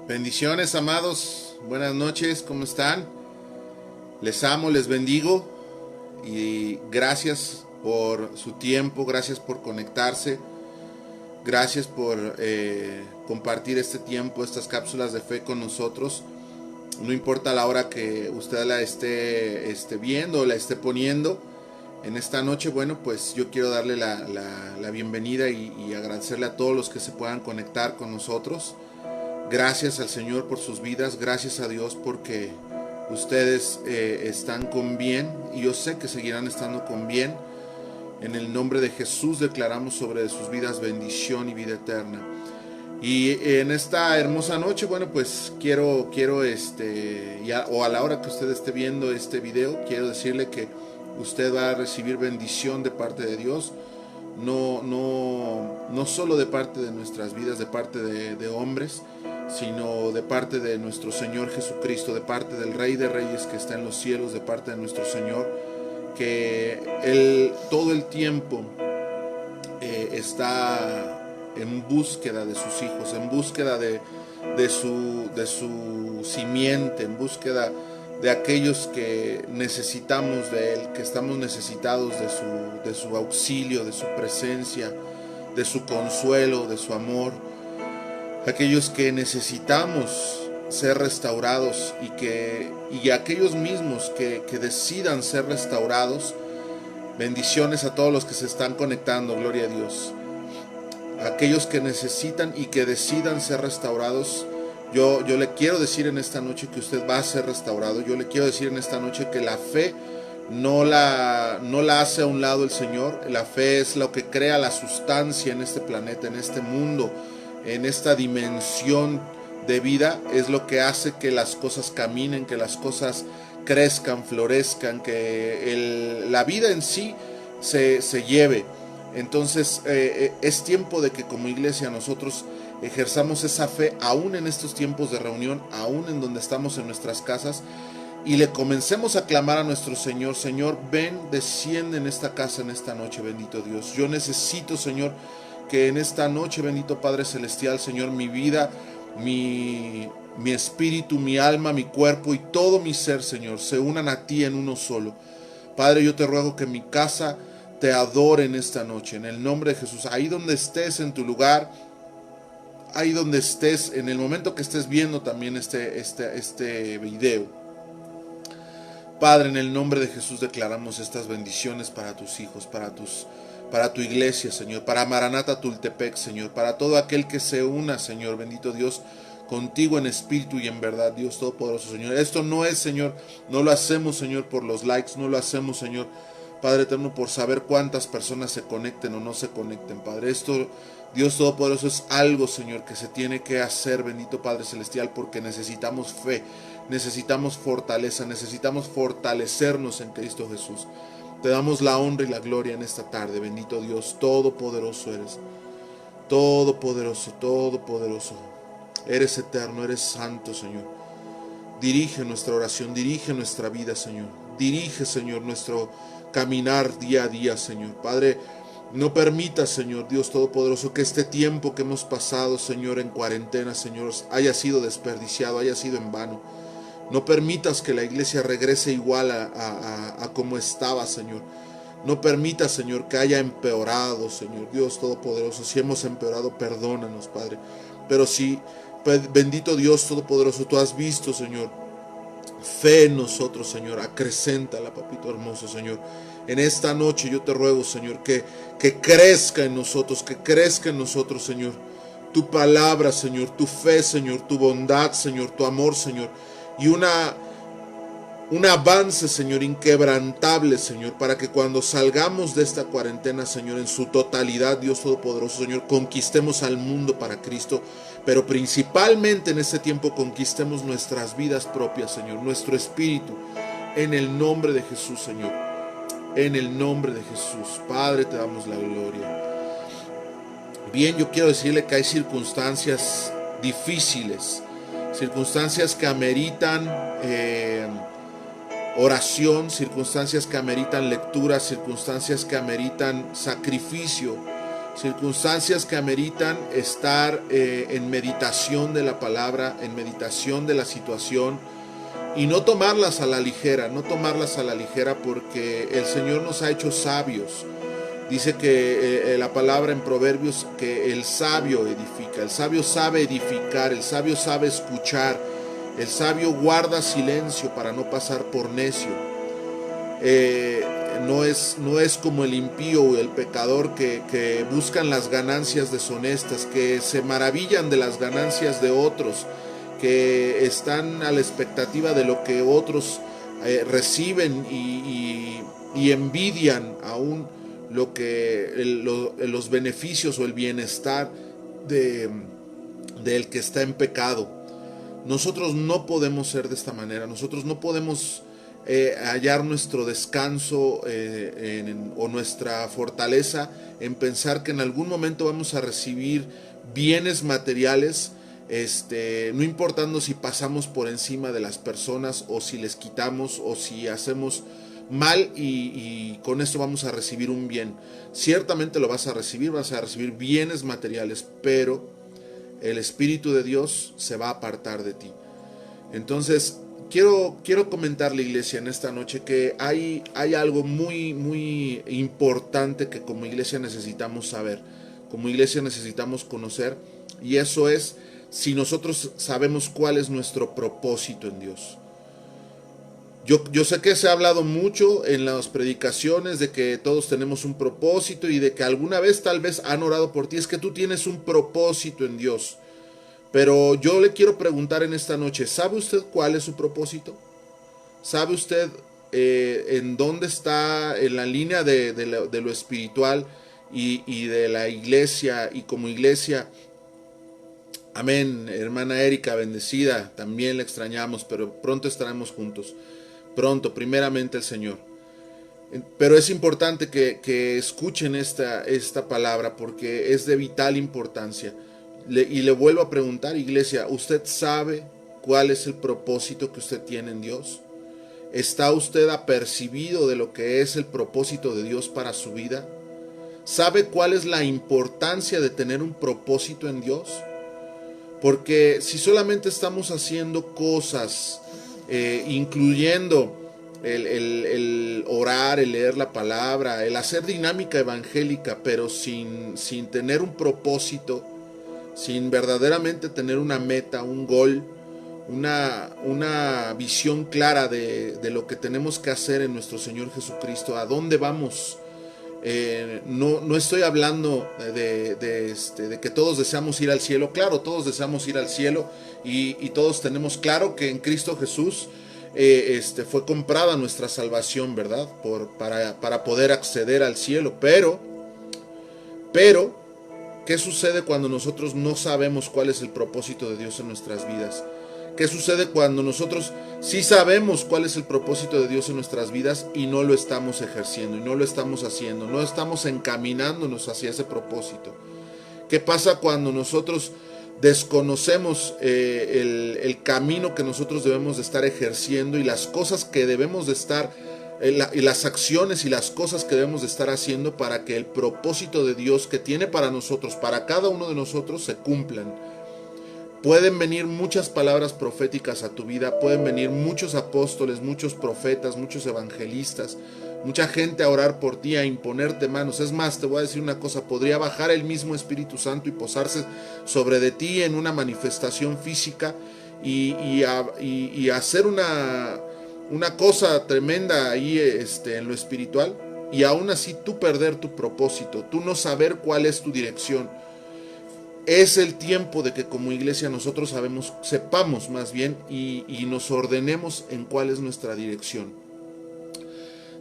Bendiciones, amados. Buenas noches, ¿cómo están? Les amo, les bendigo y gracias por su tiempo, gracias por conectarse, gracias por compartir este tiempo, estas cápsulas de fe con nosotros. No importa la hora que usted la esté viendo o la esté poniendo. En esta noche, bueno, pues yo quiero darle la bienvenida y agradecerle a todos los que se puedan conectar con nosotros. Gracias al Señor por sus vidas, gracias a Dios porque ustedes están con bien y yo sé que seguirán estando con bien. En el nombre de Jesús declaramos sobre sus vidas bendición y vida eterna. Y en esta hermosa noche, bueno, pues quiero o a la hora que usted esté viendo este video, quiero decirle que usted va a recibir bendición de parte de Dios. No solo de parte de nuestras vidas, de parte de hombres, sino de parte de nuestro Señor Jesucristo, de parte del Rey de Reyes que está en los cielos, de parte de nuestro Señor, que Él todo el tiempo está en búsqueda de sus hijos, en búsqueda de su simiente, en búsqueda de aquellos que necesitamos de Él, que estamos necesitados de su auxilio, de su presencia, de su consuelo, de su amor. Aquellos que necesitamos ser restaurados y aquellos mismos que decidan ser restaurados. Bendiciones a todos los que se están conectando, gloria a Dios. Aquellos que necesitan y que decidan ser restaurados, yo le quiero decir en esta noche que usted va a ser restaurado. Yo le quiero decir en esta noche que la fe no la hace a un lado el Señor. La fe es lo que crea la sustancia en este planeta, en este mundo, en esta dimensión de vida. Es lo que hace que las cosas caminen, que las cosas crezcan, florezcan, que la vida en sí se lleve. Entonces es tiempo de que como iglesia nosotros ejerzamos esa fe aún en estos tiempos de reunión, aún en donde estamos en nuestras casas, y le comencemos a clamar a nuestro Señor: Señor, ven, desciende en esta casa en esta noche, bendito Dios. Yo necesito, Señor, que en esta noche, bendito Padre Celestial, Señor, mi vida, mi espíritu, mi alma, mi cuerpo y todo mi ser, Señor, se unan a ti en uno solo. Padre, yo te ruego que mi casa te adore en esta noche, en el nombre de Jesús. Ahí donde estés en tu lugar, ahí donde estés, en el momento que estés viendo también este video. Padre, en el nombre de Jesús declaramos estas bendiciones para tus hijos, para tu iglesia, Señor, para Maranata Tultepec, Señor, para todo aquel que se una, Señor, bendito Dios, contigo en espíritu y en verdad, Dios Todopoderoso, Señor. Esto no es, Señor, no lo hacemos, Señor, por los likes, no lo hacemos, Señor, Padre eterno, por saber cuántas personas se conecten o no se conecten, Padre. Esto, Dios Todopoderoso, es algo, Señor, que se tiene que hacer, bendito Padre Celestial, porque necesitamos fe, necesitamos fortaleza, necesitamos fortalecernos en Cristo Jesús. Te damos la honra y la gloria en esta tarde, bendito Dios, todopoderoso eres, todopoderoso, todopoderoso. Eres eterno, eres santo, Señor. Dirige nuestra oración, dirige nuestra vida, Señor. Dirige, Señor, nuestro caminar día a día, Señor. Padre, no permita, Señor Dios Todopoderoso, que este tiempo que hemos pasado, Señor, en cuarentena, Señor, haya sido desperdiciado, haya sido en vano. No permitas que la iglesia regrese igual a como estaba, Señor. No permitas, Señor, que haya empeorado, Señor Dios Todopoderoso. Si hemos empeorado, perdónanos, Padre. Pero si, bendito Dios Todopoderoso, tú has visto, Señor, fe en nosotros, Señor, acrecéntala, papito hermoso, Señor. En esta noche yo te ruego, Señor, que crezca en nosotros, Señor, tu palabra, Señor, tu fe, Señor, tu bondad, Señor, tu amor, Señor, y un avance, Señor, inquebrantable, Señor, para que cuando salgamos de esta cuarentena, Señor, en su totalidad, Dios Todopoderoso, Señor, conquistemos al mundo para Cristo, pero principalmente en este tiempo conquistemos nuestras vidas propias, Señor, nuestro espíritu, en el nombre de Jesús, Señor, en el nombre de Jesús. Padre, te damos la gloria. Bien, yo quiero decirle que hay circunstancias difíciles, circunstancias que ameritan oración, circunstancias que ameritan lectura, circunstancias que ameritan sacrificio, circunstancias que ameritan estar en meditación de la palabra, en meditación de la situación, y no tomarlas a la ligera, no tomarlas a la ligera, porque el Señor nos ha hecho sabios. Dice que la palabra en Proverbios que el sabio edifica, el sabio sabe edificar, el sabio sabe escuchar, el sabio guarda silencio para no pasar por necio. No es como el impío o el pecador que buscan las ganancias deshonestas, que se maravillan de las ganancias de otros, que están a la expectativa de lo que otros reciben y envidian aún los beneficios o el bienestar del que está en pecado. Nosotros no podemos ser de esta manera. Nosotros no podemos hallar nuestro descanso o nuestra fortaleza en pensar que en algún momento vamos a recibir bienes materiales, no importando si pasamos por encima de las personas o si les quitamos o si hacemos mal y con esto vamos a recibir un bien. Ciertamente lo vas a recibir bienes materiales, pero el Espíritu de Dios se va a apartar de ti. Entonces, quiero comentarle, iglesia, en esta noche que hay algo muy, muy importante que como iglesia necesitamos saber, como iglesia necesitamos conocer, y eso es si nosotros sabemos cuál es nuestro propósito en Dios. Yo sé que se ha hablado mucho en las predicaciones de que todos tenemos un propósito y de que alguna vez tal vez han orado por ti. Es que tú tienes un propósito en Dios. Pero yo le quiero preguntar en esta noche, ¿sabe usted cuál es su propósito? ¿Sabe usted en dónde está en la línea de lo espiritual y de la iglesia y como iglesia? Amén, hermana Erika, bendecida, también la extrañamos, pero pronto estaremos juntos. Pronto, primeramente el Señor. Pero es importante que escuchen esta palabra porque es de vital importancia. Y le vuelvo a preguntar, iglesia, ¿usted sabe cuál es el propósito que usted tiene en Dios? ¿Está usted apercibido de lo que es el propósito de Dios para su vida? ¿Sabe cuál es la importancia de tener un propósito en Dios? Porque si solamente estamos haciendo cosas, incluyendo el orar, el leer la palabra, el hacer dinámica evangélica, pero sin tener un propósito, sin verdaderamente tener una meta, un gol, una visión clara de lo que tenemos que hacer en nuestro Señor Jesucristo, a dónde vamos. No estoy hablando de que todos deseamos ir al cielo. Claro, todos deseamos ir al cielo y todos tenemos claro que en Cristo Jesús fue comprada nuestra salvación, ¿verdad? Para poder acceder al cielo. Pero, ¿qué sucede cuando nosotros no sabemos cuál es el propósito de Dios en nuestras vidas? ¿Qué sucede cuando nosotros sí sabemos cuál es el propósito de Dios en nuestras vidas y no lo estamos ejerciendo y no lo estamos haciendo, no estamos encaminándonos hacia ese propósito? ¿Qué pasa cuando nosotros desconocemos el camino que nosotros debemos de estar ejerciendo y las cosas que debemos de estar, y las acciones y las cosas que debemos de estar haciendo para que el propósito de Dios que tiene para nosotros, para cada uno de nosotros, se cumplan? Pueden venir muchas palabras proféticas a tu vida, pueden venir muchos apóstoles, muchos profetas, muchos evangelistas, mucha gente a orar por ti, a imponerte manos. Es más, te voy a decir una cosa, podría bajar el mismo Espíritu Santo y posarse sobre de ti en una manifestación física y hacer una cosa tremenda ahí en lo espiritual, y aún así tú perder tu propósito, tú no saber cuál es tu dirección. Es el tiempo de que como iglesia nosotros sepamos más bien y nos ordenemos en cuál es nuestra dirección.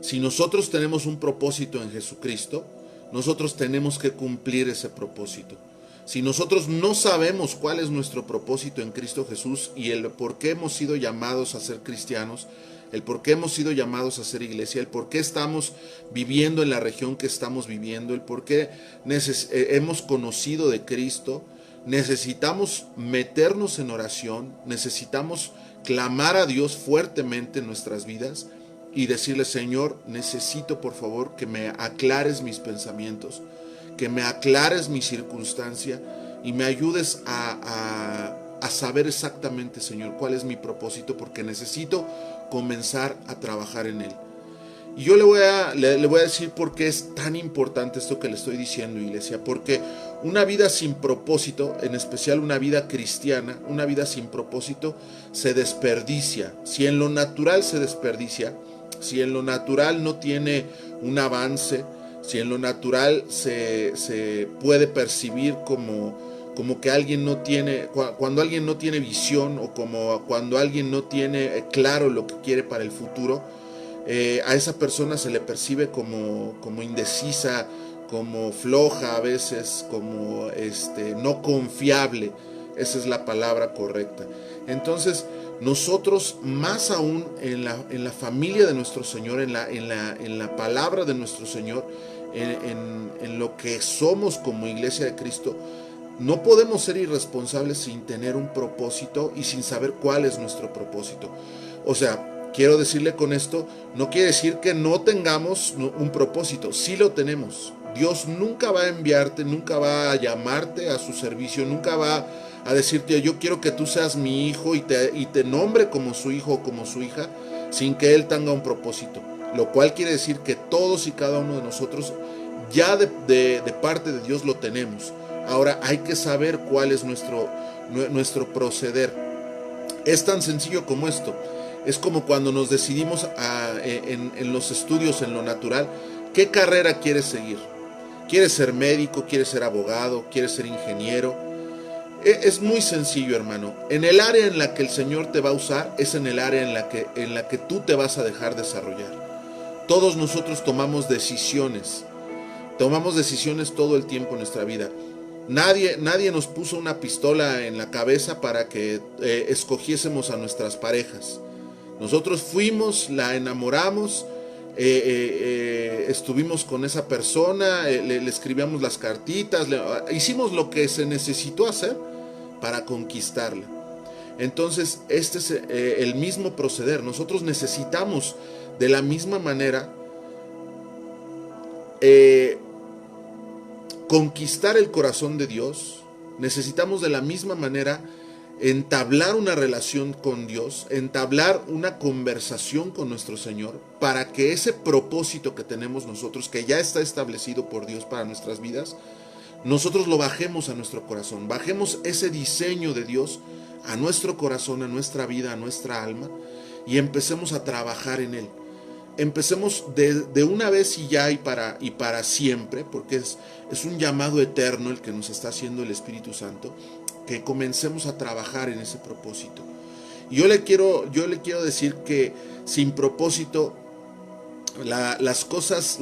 Si nosotros tenemos un propósito en Jesucristo, nosotros tenemos que cumplir ese propósito. Si nosotros no sabemos cuál es nuestro propósito en Cristo Jesús y el por qué hemos sido llamados a ser cristianos, el por qué hemos sido llamados a ser iglesia, el por qué estamos viviendo en la región que estamos viviendo, el por qué hemos conocido de Cristo, necesitamos meternos en oración, necesitamos clamar a Dios fuertemente en nuestras vidas y decirle: Señor, necesito por favor que me aclares mis pensamientos, que me aclares mi circunstancia y me ayudes a saber exactamente, Señor, cuál es mi propósito, porque necesito comenzar a trabajar en él. Y yo le voy a decir por qué es tan importante esto que le estoy diciendo, iglesia, porque una vida sin propósito, en especial una vida cristiana, una vida sin propósito se desperdicia. Si en lo natural se desperdicia, si en lo natural no tiene un avance, si en lo natural se puede percibir como que alguien no tiene, cuando alguien no tiene visión, o como cuando alguien no tiene claro lo que quiere para el futuro, a esa persona se le percibe como indecisa, como floja a veces, como no confiable. Esa es la palabra correcta. Entonces, nosotros, más aún en la familia de nuestro Señor, en la palabra de nuestro Señor, en lo que somos como iglesia de Cristo, no podemos ser irresponsables sin tener un propósito y sin saber cuál es nuestro propósito. O sea, quiero decirle con esto, no quiere decir que no tengamos un propósito, sí lo tenemos. Dios nunca va a enviarte, nunca va a llamarte a su servicio, nunca va a decirte, yo quiero que tú seas mi hijo y te nombre como su hijo o como su hija, sin que Él tenga un propósito. Lo cual quiere decir que todos y cada uno de nosotros ya de parte de Dios lo tenemos. Ahora hay que saber cuál es nuestro proceder. Es tan sencillo como esto. Es como cuando nos decidimos en los estudios, en lo natural, ¿qué carrera quieres seguir? ¿Quieres ser médico? ¿Quieres ser abogado? ¿Quieres ser ingeniero? Es muy sencillo, hermano. En el área en la que el Señor te va a usar, es en el área en la que tú te vas a dejar desarrollar. Todos nosotros tomamos decisiones todo el tiempo en nuestra vida. Nadie nos puso una pistola en la cabeza para que escogiésemos a nuestras parejas. Nosotros fuimos, la enamoramos, estuvimos con esa persona, le escribíamos las cartitas, hicimos lo que se necesitó hacer para conquistarla. Entonces, este es el mismo proceder. Nosotros necesitamos de la misma manera conquistar el corazón de Dios. Necesitamos de la misma manera entablar una relación con Dios, entablar una conversación con nuestro Señor, para que ese propósito que tenemos nosotros, que ya está establecido por Dios para nuestras vidas, nosotros lo bajemos a nuestro corazón, bajemos ese diseño de Dios a nuestro corazón, a nuestra vida, a nuestra alma, y empecemos a trabajar en él. Empecemos de una vez y ya y para siempre, porque es un llamado eterno el que nos está haciendo el Espíritu Santo, que comencemos a trabajar en ese propósito. Y yo le quiero decir que sin propósito, las cosas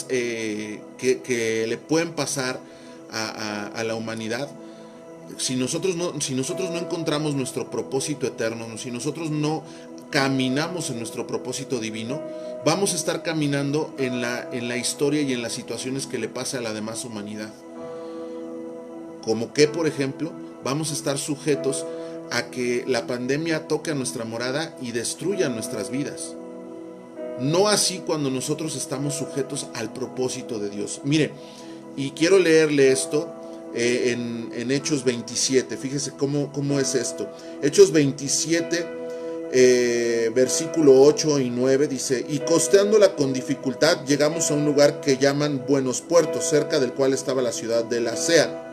que le pueden pasar a la humanidad, si nosotros no encontramos nuestro propósito eterno, si nosotros no caminamos en nuestro propósito divino, vamos a estar caminando en la historia y en las situaciones que le pasa a la demás humanidad. Como que, por ejemplo, vamos a estar sujetos a que la pandemia toque a nuestra morada y destruya nuestras vidas. No así cuando nosotros estamos sujetos al propósito de Dios. Mire, y quiero leerle esto en Hechos 27. Fíjese cómo es esto. Hechos 27, versículo 8 y 9 dice: y costeándola con dificultad llegamos a un lugar que llaman Buenos Puertos, cerca del cual estaba la ciudad de Lasea.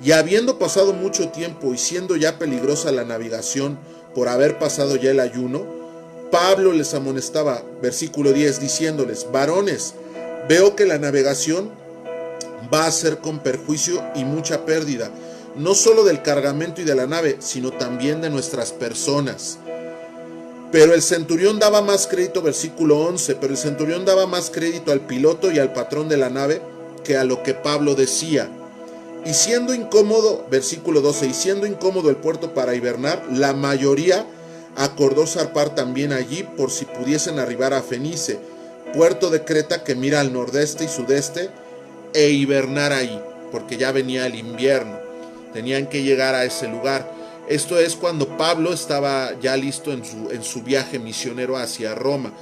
Y habiendo pasado mucho tiempo y siendo ya peligrosa la navegación por haber pasado ya el ayuno, Pablo les amonestaba, versículo 10, diciéndoles: varones, veo que la navegación va a ser con perjuicio y mucha pérdida, no solo del cargamento y de la nave, sino también de nuestras personas. Pero el centurión daba más crédito, versículo 11, pero el centurión daba más crédito al piloto y al patrón de la nave que a lo que Pablo decía. Y siendo incómodo, versículo 12, y siendo incómodo el puerto para hibernar, la mayoría acordó zarpar también allí por si pudiesen arribar a Fenice, puerto de Creta que mira al nordeste y sudeste, e hibernar ahí, porque ya venía el invierno, tenían que llegar a ese lugar. Esto es cuando Pablo estaba ya listo en su viaje misionero hacia Roma.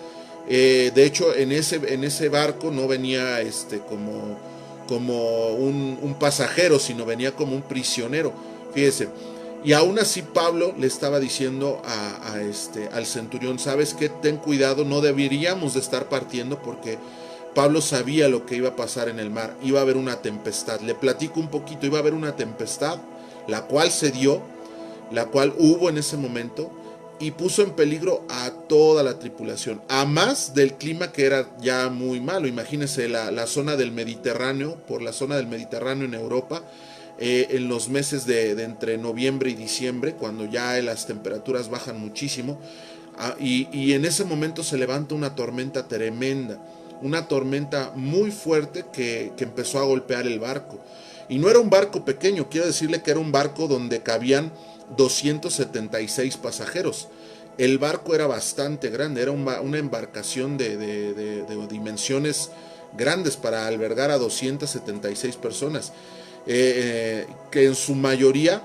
De hecho, en ese barco no venía como un pasajero, sino venía como un prisionero. Fíjese. Y aún así Pablo le estaba diciendo al centurión, ¿sabes qué? Ten cuidado, no deberíamos de estar partiendo porque Pablo sabía lo que iba a pasar en el mar. Iba a haber una tempestad. Le platico un poquito, iba a haber una tempestad, la cual se dio, la cual hubo en ese momento, y puso en peligro a toda la tripulación, a más del clima que era ya muy malo. Imagínense la zona del Mediterráneo, por la zona del Mediterráneo en Europa, en los meses de entre noviembre y diciembre, cuando ya las temperaturas bajan muchísimo, y en ese momento se levanta una tormenta tremenda, una tormenta muy fuerte que empezó a golpear el barco. Y no era un barco pequeño, quiero decirle que era un barco donde cabían 276 pasajeros. El barco era bastante grande, era una embarcación de dimensiones grandes para albergar a 276 personas, que en su mayoría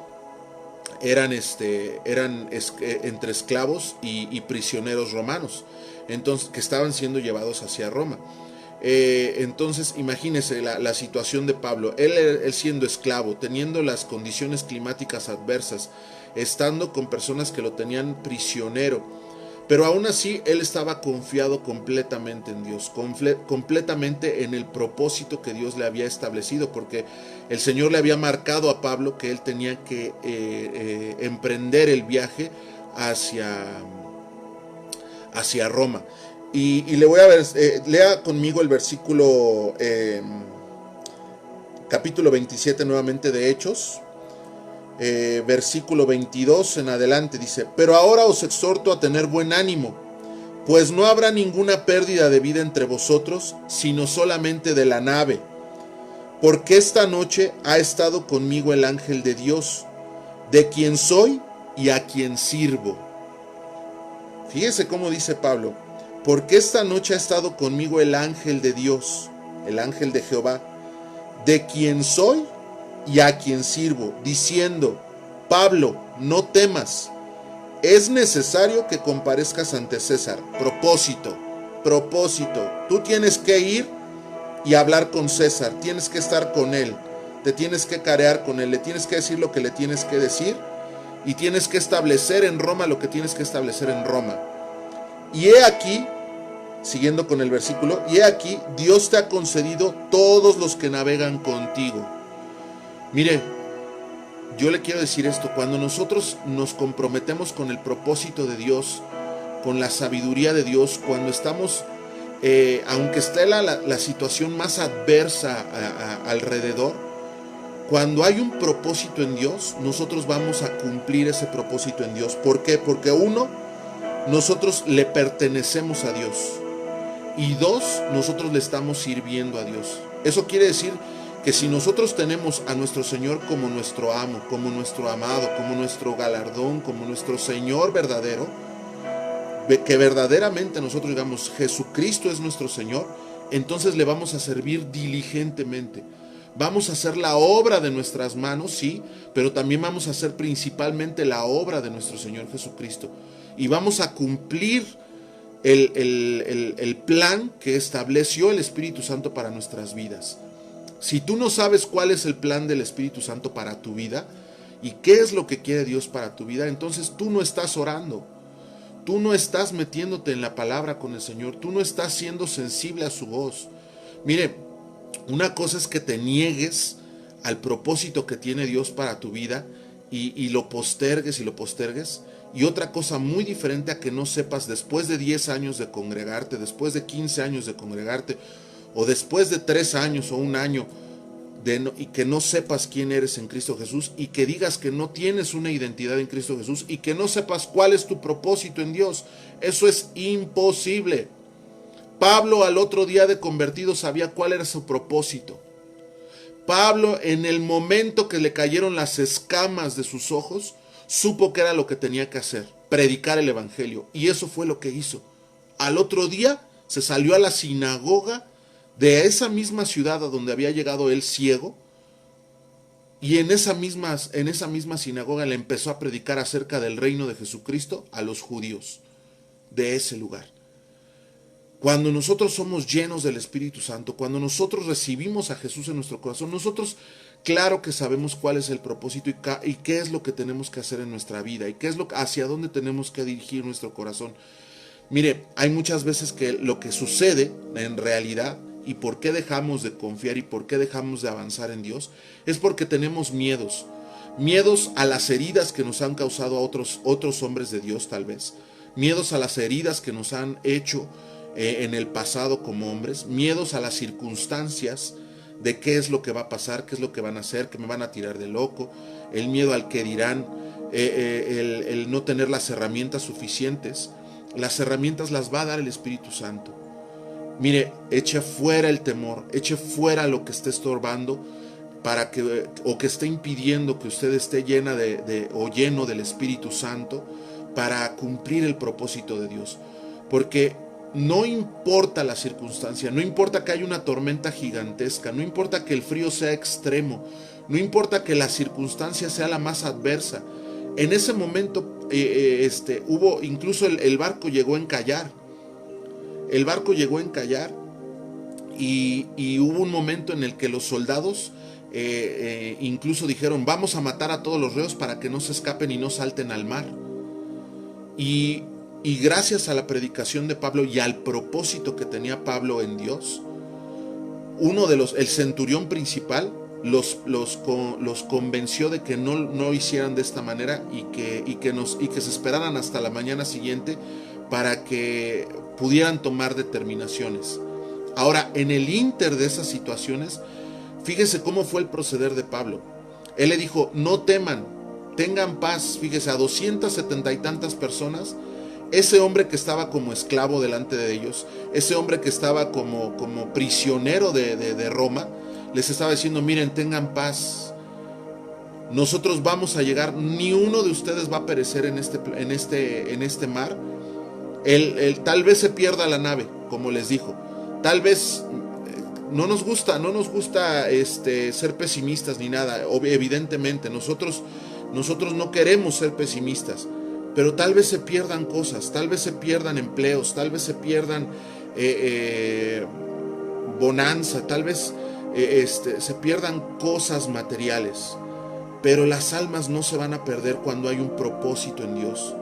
eran entre esclavos y prisioneros romanos, entonces, que estaban siendo llevados hacia Roma. Entonces imagínense la situación de Pablo, él siendo esclavo, teniendo las condiciones climáticas adversas, estando con personas que lo tenían prisionero, pero aún así él estaba confiado completamente en Dios, completamente en el propósito que Dios le había establecido, porque el Señor le había marcado a Pablo que él tenía que emprender el viaje hacia Roma. Y le voy a ver, lea conmigo el versículo, capítulo 27 nuevamente de Hechos, versículo 22 en adelante, dice: pero ahora os exhorto a tener buen ánimo, pues no habrá ninguna pérdida de vida entre vosotros, sino solamente de la nave, porque esta noche ha estado conmigo el ángel de Dios, de quien soy y a quien sirvo. Fíjese cómo dice Pablo: porque esta noche ha estado conmigo el ángel de Dios, el ángel de Jehová, de quien soy y a quien sirvo, diciendo: Pablo, no temas, es necesario que comparezcas ante César. Propósito, tú tienes que ir y hablar con César, tienes que estar con él, te tienes que carear con él, le tienes que decir lo que le tienes que decir, y tienes que establecer en Roma lo que tienes que establecer en Roma. Y he aquí, siguiendo con el versículo, y he aquí, Dios te ha concedido todos los que navegan contigo. Mire, yo le quiero decir esto: cuando nosotros nos comprometemos con el propósito de Dios, con la sabiduría de Dios, cuando estamos, aunque esté la situación más adversa alrededor, cuando hay un propósito en Dios, nosotros vamos a cumplir ese propósito en Dios. ¿Por qué? Porque uno, nosotros le pertenecemos a Dios, y dos, nosotros le estamos sirviendo a Dios. Eso quiere decir que si nosotros tenemos a nuestro Señor como nuestro amo, como nuestro amado, como nuestro galardón, como nuestro Señor verdadero, que verdaderamente nosotros digamos Jesucristo es nuestro Señor, entonces le vamos a servir diligentemente. Vamos a hacer la obra de nuestras manos, sí, pero también vamos a hacer principalmente la obra de nuestro Señor Jesucristo. Y vamos a cumplir el plan que estableció el Espíritu Santo para nuestras vidas. Si tú no sabes cuál es el plan del Espíritu Santo para tu vida y qué es lo que quiere Dios para tu vida, entonces tú no estás orando, tú no estás metiéndote en la palabra con el Señor, tú no estás siendo sensible a su voz. Mire, una cosa es que te niegues al propósito que tiene Dios para tu vida y lo postergues y lo postergues. Y otra cosa muy diferente a que no sepas después de 10 años de congregarte, después de 15 años de congregarte, o después de 3 años o un año, y que no sepas quién eres en Cristo Jesús, y que digas que no tienes una identidad en Cristo Jesús, y que no sepas cuál es tu propósito en Dios. Eso es imposible. Pablo al otro día de convertido sabía cuál era su propósito. Pablo, en el momento que le cayeron las escamas de sus ojos, supo que era lo que tenía que hacer: predicar el evangelio. Y eso fue lo que hizo. Al otro día se salió a la sinagoga de esa misma ciudad a donde había llegado él ciego, y en esa misma sinagoga le empezó a predicar acerca del reino de Jesucristo a los judíos de ese lugar. Cuando nosotros somos llenos del Espíritu Santo, cuando nosotros recibimos a Jesús en nuestro corazón, nosotros claro que sabemos cuál es el propósito y qué es lo que tenemos que hacer en nuestra vida y qué es hacia dónde tenemos que dirigir nuestro corazón. Mire, hay muchas veces que lo que sucede en realidad y por qué dejamos de confiar y por qué dejamos de avanzar en Dios es porque tenemos miedos. Miedos a las heridas que nos han causado a otros hombres de Dios tal vez. Miedos a las heridas que nos han hecho en el pasado como hombres. Miedos a las circunstancias de qué es lo que va a pasar, qué es lo que van a hacer, que me van a tirar de loco. El miedo al que dirán, el no tener las herramientas suficientes. Las herramientas las va a dar el Espíritu Santo. Mire, eche fuera el temor, eche fuera lo que esté estorbando o que esté impidiendo que usted esté lleno del Espíritu Santo para cumplir el propósito de Dios. Porque no importa la circunstancia, no importa que haya una tormenta gigantesca, no importa que el frío sea extremo, no importa que la circunstancia sea la más adversa. En ese momento hubo, incluso el barco llegó a encallar. El barco llegó a encallar y hubo un momento en el que los soldados incluso dijeron, vamos a matar a todos los reos para que no se escapen y no salten al mar. Y gracias a la predicación de Pablo y al propósito que tenía Pablo en Dios, el centurión principal, los convenció de que no hicieran de esta manera y que se esperaran hasta la mañana siguiente para que pudieran tomar determinaciones. Ahora, en el ínter de esas situaciones, fíjese cómo fue el proceder de Pablo. Él le dijo, no teman, tengan paz. Fíjese, a 270 y tantas personas, ese hombre que estaba como esclavo delante de ellos, ese hombre que estaba como prisionero de Roma, les estaba diciendo, miren, tengan paz. Nosotros vamos a llegar, ni uno de ustedes va a perecer en este mar. Tal vez se pierda la nave, como les dijo. Tal vez no nos gusta ser pesimistas ni nada. Evidentemente, nosotros no queremos ser pesimistas, pero tal vez se pierdan cosas, tal vez se pierdan empleos, tal vez se pierdan bonanza, tal vez se pierdan cosas materiales, pero las almas no se van a perder cuando hay un propósito en Dios.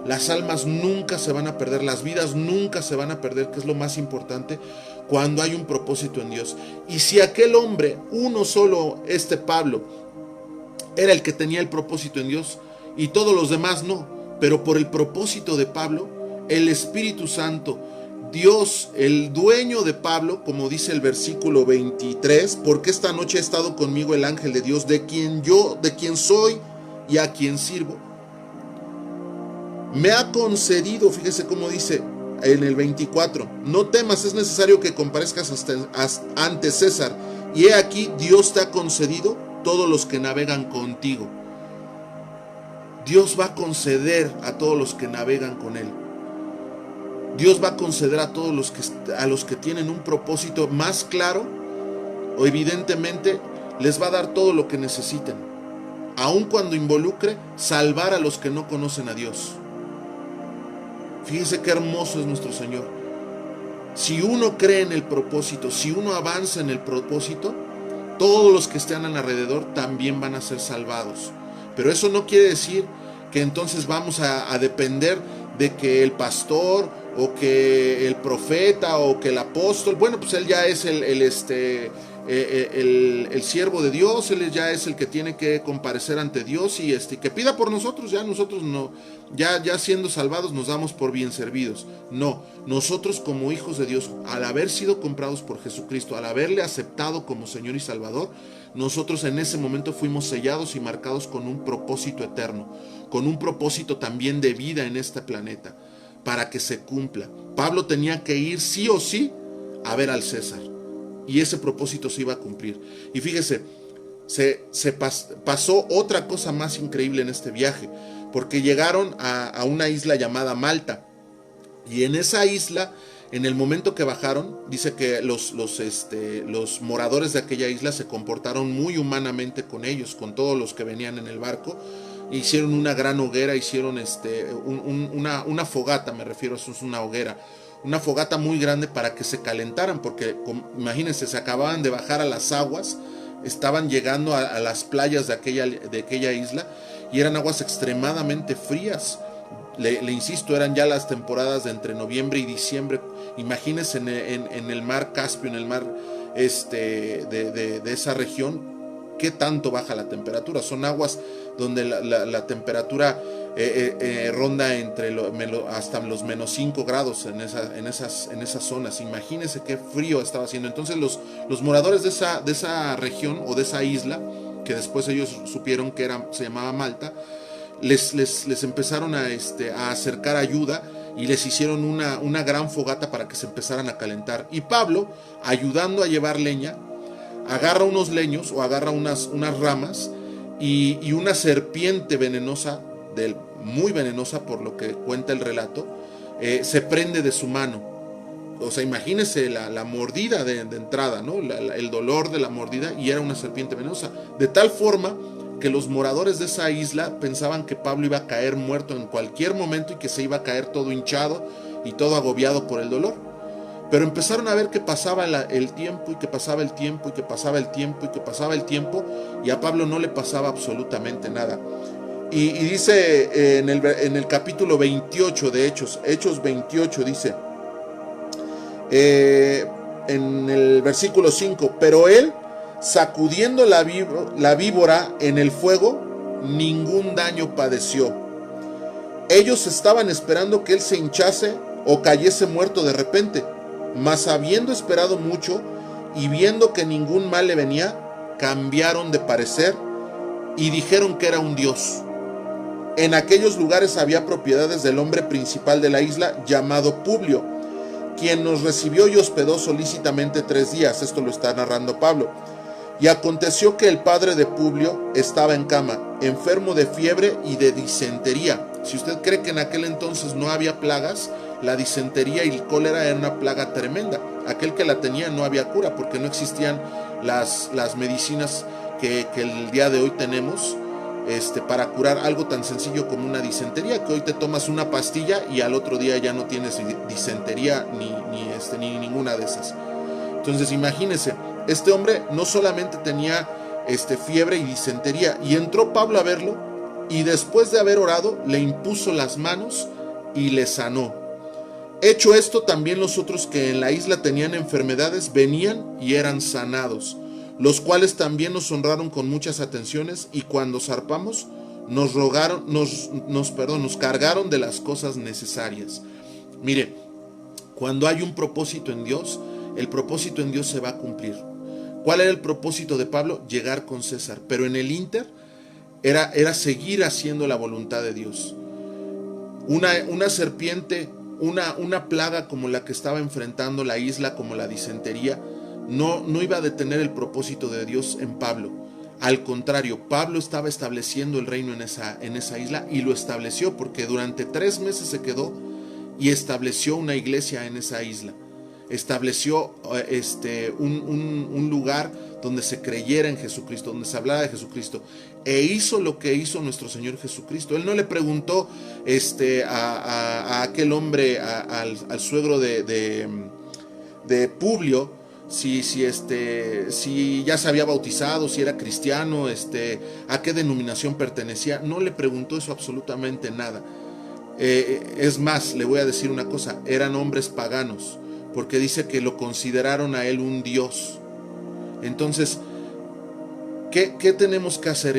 Las almas nunca se van a perder, las vidas nunca se van a perder, que es lo más importante, cuando hay un propósito en Dios. Y si aquel hombre, uno solo, Pablo, era el que tenía el propósito en Dios y todos los demás no, pero por el propósito de Pablo, el Espíritu Santo, Dios, el dueño de Pablo, como dice el versículo 23, porque esta noche ha estado conmigo el ángel de Dios, de quien soy y a quien sirvo. Me ha concedido, fíjese cómo dice en el 24, no temas, es necesario que comparezcas ante César, y he aquí, Dios te ha concedido todos los que navegan contigo. Dios va a conceder a todos los que navegan con Él. Dios va a conceder a todos los que tienen un propósito más claro, o evidentemente les va a dar todo lo que necesiten, aun cuando involucre salvar a los que no conocen a Dios. Fíjese qué hermoso es nuestro Señor. Si uno cree en el propósito, si uno avanza en el propósito, todos los que estén alrededor también van a ser salvados. Pero eso no quiere decir que entonces vamos a depender de que el pastor o que el profeta o que el apóstol, bueno, pues él ya es el siervo de Dios, él ya es el que tiene que comparecer ante Dios y que pida por nosotros. Ya nosotros no, ya siendo salvados nos damos por bien servidos. No, nosotros como hijos de Dios, al haber sido comprados por Jesucristo, al haberle aceptado como Señor y Salvador, nosotros en ese momento fuimos sellados y marcados con un propósito eterno, con un propósito también de vida en este planeta, para que se cumpla. Pablo tenía que ir sí o sí a ver al César, y ese propósito se iba a cumplir. Y fíjese, pasó otra cosa más increíble en este viaje, porque llegaron a una isla llamada Malta, y en esa isla, en el momento que bajaron, dice que los moradores de aquella isla se comportaron muy humanamente con ellos, con todos los que venían en el barco. hicieron una gran hoguera, hicieron una fogata, me refiero, eso es una hoguera, una fogata muy grande para que se calentaran, porque imagínense, se acababan de bajar a las aguas, estaban llegando a las playas de aquella isla, y eran aguas extremadamente frías. Le insisto, eran ya las temporadas de entre noviembre y diciembre. Imagínense en el mar Caspio, en el mar de esa región, qué tanto baja la temperatura. Son aguas donde la temperatura ronda hasta los -5 grados en esas zonas. Imagínense qué frío estaba haciendo. Entonces los moradores de esa región o de esa isla, que después ellos supieron que se llamaba Malta, les empezaron a acercar ayuda y les hicieron una gran fogata para que se empezaran a calentar. Y Pablo, ayudando a llevar leña, agarra unos leños o agarra unas ramas y una serpiente venenosa, muy venenosa por lo que cuenta el relato, se prende de su mano. O sea, imagínense la mordida de entrada, ¿no? El dolor de la mordida, y era una serpiente venenosa. De tal forma que los moradores de esa isla pensaban que Pablo iba a caer muerto en cualquier momento y que se iba a caer todo hinchado y todo agobiado por el dolor. Pero empezaron a ver que pasaba el tiempo y que pasaba el tiempo y que pasaba el tiempo y que pasaba el tiempo, y a Pablo no le pasaba absolutamente nada. Y dice en el capítulo 28 de Hechos 28, dice en el versículo 5: pero él, sacudiendo la víbora en el fuego, ningún daño padeció. Ellos estaban esperando que él se hinchase o cayese muerto de repente, mas habiendo esperado mucho y viendo que ningún mal le venía, cambiaron de parecer y dijeron que era un dios. En aquellos lugares había propiedades del hombre principal de la isla, llamado Publio, quien nos recibió y hospedó solícitamente 3 días. Esto lo está narrando Pablo. Y aconteció que el padre de Publio estaba en cama, enfermo de fiebre y de disentería. Si usted cree que en aquel entonces no había plagas, la disentería y el cólera era una plaga tremenda. Aquel que la tenía no había cura, porque no existían las medicinas que el día de hoy tenemos para curar algo tan sencillo como una disentería, que hoy te tomas una pastilla y al otro día ya no tienes disentería ni ninguna de esas. Entonces imagínense, este hombre no solamente tenía fiebre y disentería, y entró Pablo a verlo, y después de haber orado le impuso las manos y le sanó. Hecho esto, también los otros que en la isla tenían enfermedades venían y eran sanados, los cuales también nos honraron con muchas atenciones, y cuando zarpamos nos cargaron de las cosas necesarias. Mire, cuando hay un propósito en Dios, el propósito en Dios se va a cumplir. ¿Cuál era el propósito de Pablo? Llegar con César, pero en el ínter era seguir haciendo la voluntad de Dios. Una serpiente, una plaga como la que estaba enfrentando la isla, como la disentería, no iba a detener el propósito de Dios en Pablo. Al contrario, Pablo estaba estableciendo el reino en esa isla, y lo estableció porque durante 3 meses se quedó y estableció una iglesia en esa isla. Estableció un lugar donde se creyera en Jesucristo, donde se hablara de Jesucristo, e hizo lo que hizo nuestro Señor Jesucristo. Él no le preguntó a aquel hombre, al suegro de Publio, si ya se había bautizado, si era cristiano, a qué denominación pertenecía. No le preguntó eso absolutamente nada. Es más, le voy a decir una cosa: eran hombres paganos, porque dice que lo consideraron a él un dios. Entonces, ¿qué tenemos que hacer,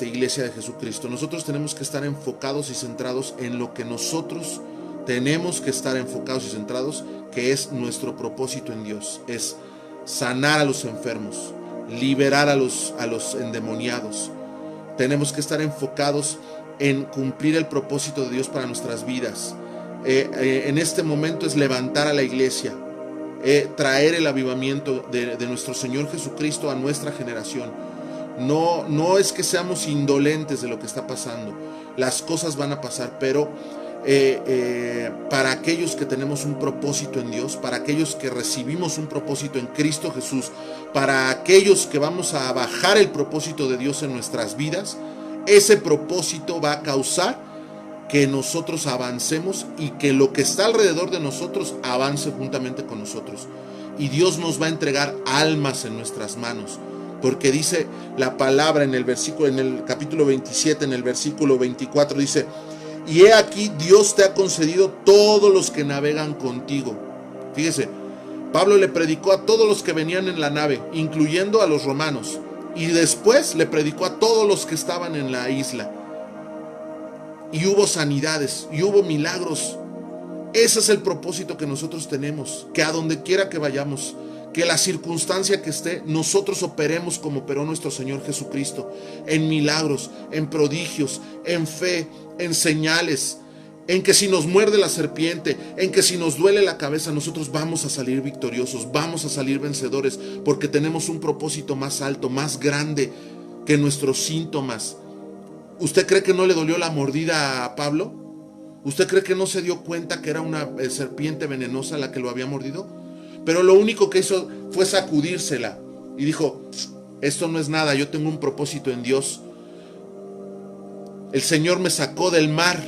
iglesia de Jesucristo? Nosotros tenemos que estar enfocados y centrados en lo que nosotros tenemos que estar enfocados y centrados, que es nuestro propósito en Dios. Es sanar a los enfermos, liberar a los endemoniados. Tenemos que estar enfocados en cumplir el propósito de Dios para nuestras vidas. En este momento es levantar a la iglesia, traer el avivamiento de nuestro Señor Jesucristo a nuestra generación. No es que seamos indolentes de lo que está pasando. Las cosas van a pasar, pero para aquellos que tenemos un propósito en Dios, para aquellos que recibimos un propósito en Cristo Jesús, para aquellos que vamos a bajar el propósito de Dios en nuestras vidas, ese propósito va a causar que nosotros avancemos y que lo que está alrededor de nosotros avance juntamente con nosotros. Y Dios nos va a entregar almas en nuestras manos, porque dice la palabra en el capítulo 27, en el versículo 24, dice: y he aquí, Dios te ha concedido todos los que navegan contigo. Fíjese, Pablo le predicó a todos los que venían en la nave, incluyendo a los romanos, y después le predicó a todos los que estaban en la isla. Y hubo sanidades, y hubo milagros. Ese es el propósito que nosotros tenemos, que a donde quiera que vayamos, que la circunstancia que esté, nosotros operemos como operó nuestro Señor Jesucristo, en milagros, en prodigios, en fe, en señales, en que si nos muerde la serpiente, en que si nos duele la cabeza, nosotros vamos a salir victoriosos, vamos a salir vencedores, porque tenemos un propósito más alto, más grande que nuestros síntomas. ¿Usted cree que no le dolió la mordida a Pablo? ¿Usted cree que no se dio cuenta que era una serpiente venenosa la que lo había mordido? Pero lo único que hizo fue sacudírsela y dijo: esto no es nada, yo tengo un propósito en Dios. El Señor me sacó del mar.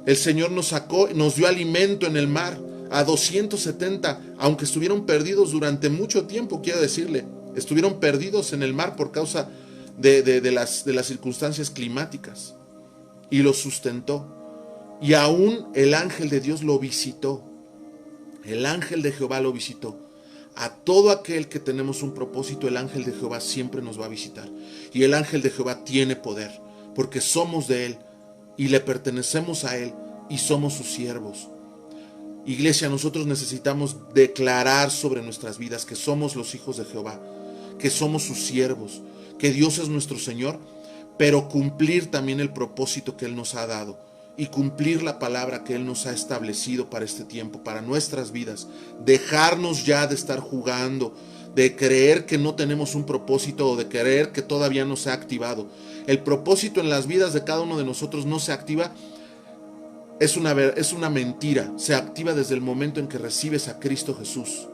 El Señor nos sacó, nos dio alimento en el mar a 270, aunque estuvieron perdidos durante mucho tiempo, quiero decirle. Estuvieron perdidos en el mar por causa de las circunstancias climáticas. Y los sustentó. Y aún el ángel de Dios lo visitó. El ángel de Jehová lo visitó. A todo aquel que tenemos un propósito, el ángel de Jehová siempre nos va a visitar. Y el ángel de Jehová tiene poder, porque somos de Él y le pertenecemos a Él y somos sus siervos. Iglesia, nosotros necesitamos declarar sobre nuestras vidas que somos los hijos de Jehová, que somos sus siervos, que Dios es nuestro Señor, pero cumplir también el propósito que Él nos ha dado y cumplir la palabra que Él nos ha establecido para este tiempo, para nuestras vidas. Dejarnos ya de estar jugando, de creer que no tenemos un propósito o de creer que todavía no se ha activado. El propósito en las vidas de cada uno de nosotros no se activa. Es una mentira. Se activa desde el momento en que recibes a Cristo Jesús.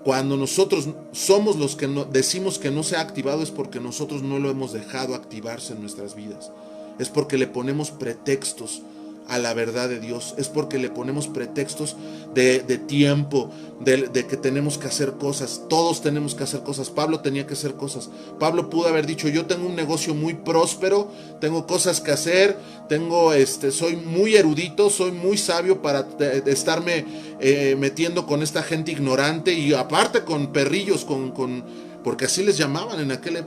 Cuando nosotros somos los que decimos que no se ha activado, es porque nosotros no lo hemos dejado activarse en nuestras vidas. Es porque le ponemos pretextos a la verdad de Dios. Es porque le ponemos pretextos de tiempo, de que tenemos que hacer cosas. Todos tenemos que hacer cosas. Pablo tenía que hacer cosas. Pablo pudo haber dicho: yo tengo un negocio muy próspero, tengo cosas que hacer, soy muy erudito, soy muy sabio para estarme metiendo con esta gente ignorante, y aparte con perrillos, porque así les llamaban en aquella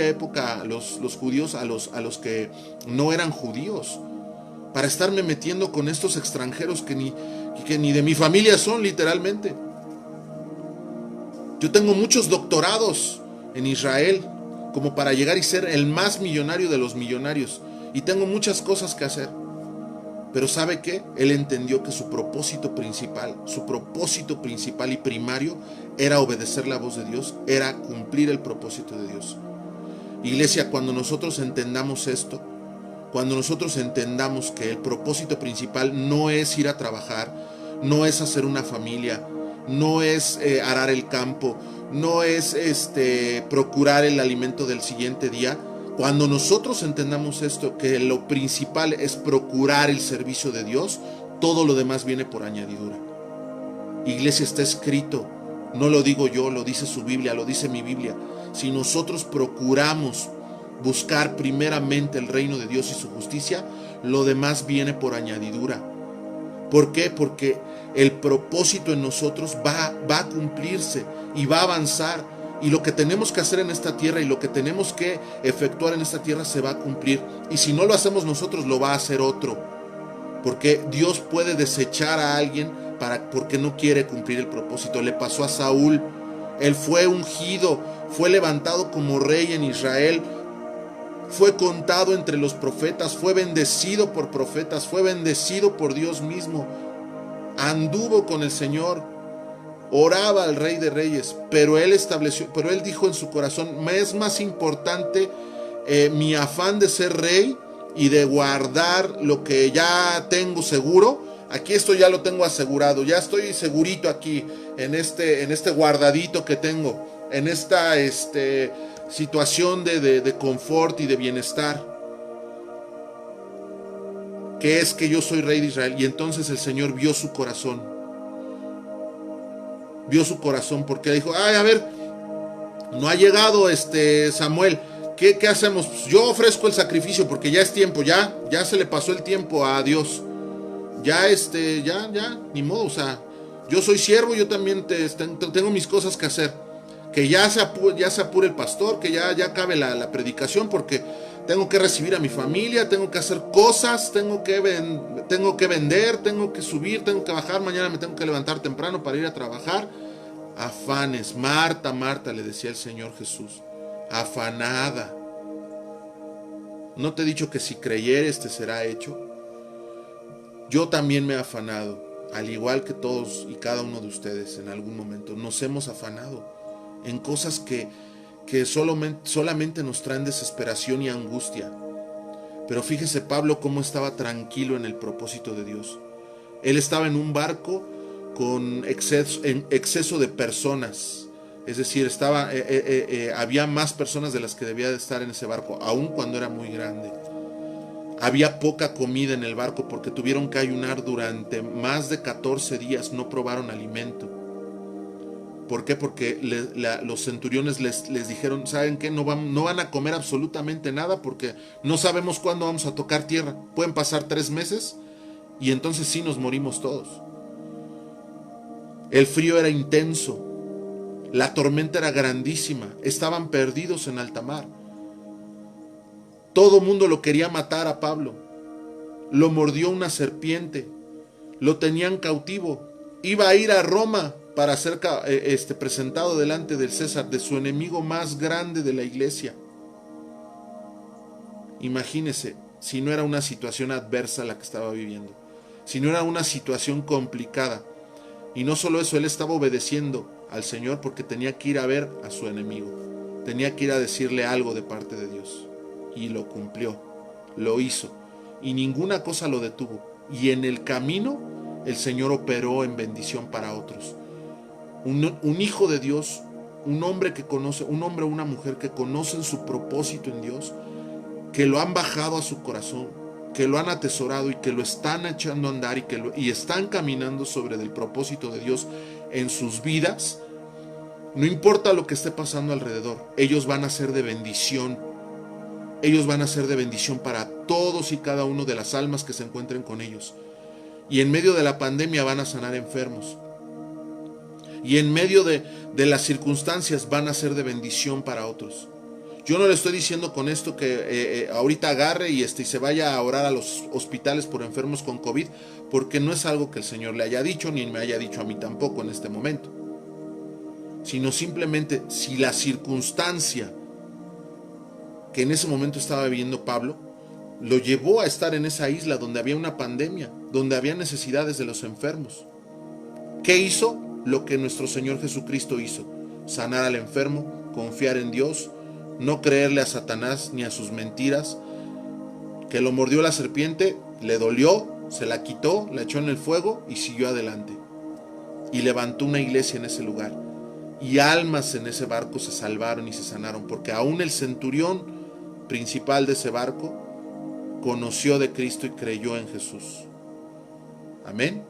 época los judíos a los que no eran judíos, para estarme metiendo con estos extranjeros que ni de mi familia son, literalmente. Yo tengo muchos doctorados en Israel como para llegar y ser el más millonario de los millonarios, y tengo muchas cosas que hacer. Pero ¿sabe qué? Él entendió que su propósito principal y primario era obedecer la voz de Dios, era cumplir el propósito de Dios. Iglesia, cuando nosotros entendamos esto, cuando nosotros entendamos que el propósito principal no es ir a trabajar, no es hacer una familia, no es arar el campo, no es procurar el alimento del siguiente día. Cuando nosotros entendamos esto, que lo principal es procurar el servicio de Dios, todo lo demás viene por añadidura. Iglesia, está escrito, no lo digo yo, lo dice su Biblia, lo dice mi Biblia. Si nosotros procuramos buscar primeramente el reino de Dios y su justicia, lo demás viene por añadidura. ¿Por qué? Porque el propósito en nosotros va a cumplirse y va a avanzar. Y lo que tenemos que hacer en esta tierra y lo que tenemos que efectuar en esta tierra se va a cumplir. Y si no lo hacemos nosotros, lo va a hacer otro. Porque Dios puede desechar a alguien porque no quiere cumplir el propósito. Le pasó a Saúl. Él fue ungido, fue levantado como rey en Israel, fue contado entre los profetas, fue bendecido por profetas, fue bendecido por Dios mismo. Anduvo con el Señor, oraba al Rey de Reyes, pero él dijo en su corazón: me es más importante mi afán de ser rey y de guardar lo que ya tengo seguro. Aquí esto ya lo tengo asegurado, ya estoy segurito aquí en este guardadito que tengo, en esta situación de confort y de bienestar, que es que yo soy rey de Israel. Y entonces el Señor vio su corazón, porque dijo, ay, a ver, no ha llegado Samuel, ¿qué hacemos? Pues yo ofrezco el sacrificio porque ya es tiempo, ya se le pasó el tiempo a Dios, ya ni modo, o sea, yo soy siervo, yo también tengo mis cosas que hacer, que ya se apure el pastor, que ya acabe la predicación, porque tengo que recibir a mi familia, tengo que hacer cosas, tengo que vender, tengo que subir, tengo que bajar, mañana me tengo que levantar temprano para ir a trabajar. Afanes, Marta, Marta, le decía el Señor Jesús, afanada. ¿No te he dicho que si creyeres te será hecho? Yo también me he afanado, al igual que todos y cada uno de ustedes en algún momento. Nos hemos afanado en cosas que solamente nos traen desesperación y angustia. Pero fíjese Pablo cómo estaba tranquilo en el propósito de Dios. Él estaba en un barco con exceso de personas. Es decir, había más personas de las que debía de estar en ese barco, aun cuando era muy grande. Había poca comida en el barco porque tuvieron que ayunar durante más de 14 días, no probaron alimento. ¿Por qué? Porque los centuriones les dijeron, ¿saben qué? No van a comer absolutamente nada porque no sabemos cuándo vamos a tocar tierra. Pueden pasar 3 meses y entonces sí nos morimos todos. El frío era intenso, la tormenta era grandísima, estaban perdidos en alta mar. Todo mundo lo quería matar a Pablo. Lo mordió una serpiente, lo tenían cautivo, iba a ir a Roma para ser presentado delante del César, de su enemigo más grande de la iglesia. Imagínese, si no era una situación adversa la que estaba viviendo, si no era una situación complicada. Y no solo eso, él estaba obedeciendo al Señor porque tenía que ir a ver a su enemigo, tenía que ir a decirle algo de parte de Dios. Y lo cumplió, lo hizo, y ninguna cosa lo detuvo. Y en el camino el Señor operó en bendición para otros. Un hijo de Dios, un hombre o una mujer que conocen su propósito en Dios, que lo han bajado a su corazón, que lo han atesorado y que lo están echando a andar y están caminando sobre el propósito de Dios en sus vidas. No importa lo que esté pasando alrededor, ellos van a ser de bendición. Ellos van a ser de bendición para todos y cada uno de las almas que se encuentren con ellos. Y en medio de la pandemia van a sanar enfermos. Y en medio de las circunstancias van a ser de bendición para otros. Yo no le estoy diciendo con esto que ahorita agarre y se vaya a orar a los hospitales por enfermos con COVID, porque no es algo que el Señor le haya dicho, ni me haya dicho a mí tampoco en este momento. Sino simplemente, si la circunstancia que en ese momento estaba viviendo Pablo lo llevó a estar en esa isla donde había una pandemia, donde había necesidades de los enfermos, ¿qué hizo? Lo que nuestro Señor Jesucristo hizo: sanar al enfermo, confiar en Dios, no creerle a Satanás ni a sus mentiras. Que lo mordió la serpiente, le dolió, se la quitó, la echó en el fuego y siguió adelante. Y levantó una iglesia en ese lugar. Y almas en ese barco se salvaron y se sanaron, porque aún el centurión principal de ese barco conoció de Cristo y creyó en Jesús. Amén.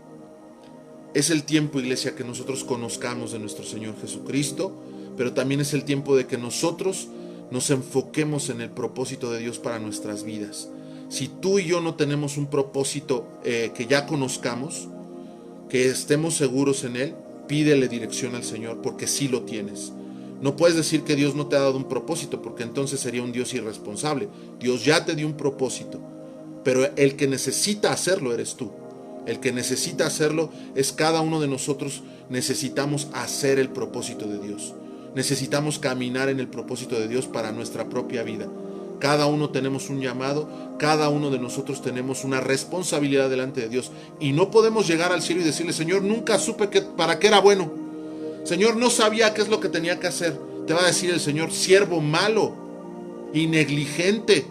Es el tiempo, iglesia, que nosotros conozcamos de nuestro Señor Jesucristo, pero también es el tiempo de que nosotros nos enfoquemos en el propósito de Dios para nuestras vidas. Si tú y yo no tenemos un propósito que ya conozcamos, que estemos seguros en Él, pídele dirección al Señor, porque sí lo tienes. No puedes decir que Dios no te ha dado un propósito, porque entonces sería un Dios irresponsable. Dios ya te dio un propósito, pero el que necesita hacerlo eres tú. El que necesita hacerlo es cada uno de nosotros. Necesitamos hacer el propósito de Dios. Necesitamos caminar en el propósito de Dios para nuestra propia vida. Cada uno tenemos un llamado, cada uno de nosotros tenemos una responsabilidad delante de Dios. Y no podemos llegar al cielo y decirle: Señor, nunca supe para qué era bueno. Señor, no sabía qué es lo que tenía que hacer. Te va a decir el Señor: siervo malo y negligente.